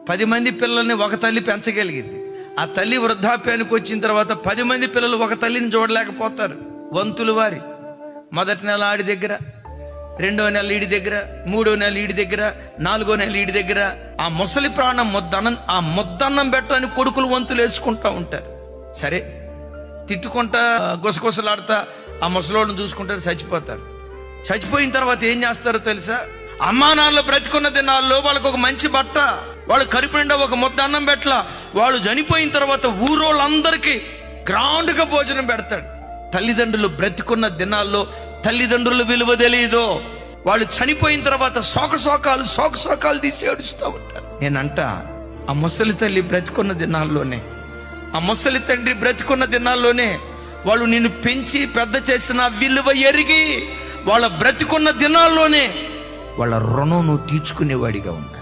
10 మంది పిల్లల్ని ఒక తల్లి పెంచగలిగింది. ఆ తల్లి వృద్ధాప్యానికి వచ్చిన తర్వాత 10 మంది పిల్లలు ఒక తల్లిని చూడలేకపోతారు. వంతులు వారి మొదటి నెల ఆడి దగ్గర, 2వ నెల ఈడి దగ్గర, 3వ నెల ఈడి దగ్గర, 4వ నెల ఈడి దగ్గర. ఆ ముసలి ప్రాణం ముద్దన్నం పెట్టని కొడుకులు వంతులు వేసుకుంటా ఉంటారు. సరే, తిట్టుకుంటా గుసగుసలాడుతా ఆ ముసలోళ్ళని చూసుకుంటారు, చచ్చిపోతారు. చచ్చిపోయిన తర్వాత ఏం చేస్తారో తెలుసా? అమ్మా నాన్నలు బ్రతికున్న దినాల్లో వాళ్ళకు ఒక మంచి బట్ట, వాళ్ళు కడుపు నిండా ఒక ముద్ద అన్నం పెట్టలా. వాళ్ళు చనిపోయిన తర్వాత ఊరోళ్ళందరికీ గ్రాండ్గా భోజనం పెడతాడు. తల్లిదండ్రులు బ్రతికున్న దినాల్లో తల్లిదండ్రుల విలువ తెలియదు. వాళ్ళు చనిపోయిన తర్వాత శోకాలు తీసి ఏడుస్తూ ఉంటారు. నేనంట, ఆ ముసలి తల్లి బ్రతికున్న దినాల్లోనే, ఆ ముసలి తండ్రి బ్రతికున్న దినాల్లోనే వాళ్ళు నిన్ను పెంచి పెద్ద చేసిన విలువ ఎరిగి వాళ్ళ బ్రతికున్న దినాల్లోనే వాళ్ళ రుణం నువ్వు తీర్చుకునేవాడిగా ఉంది.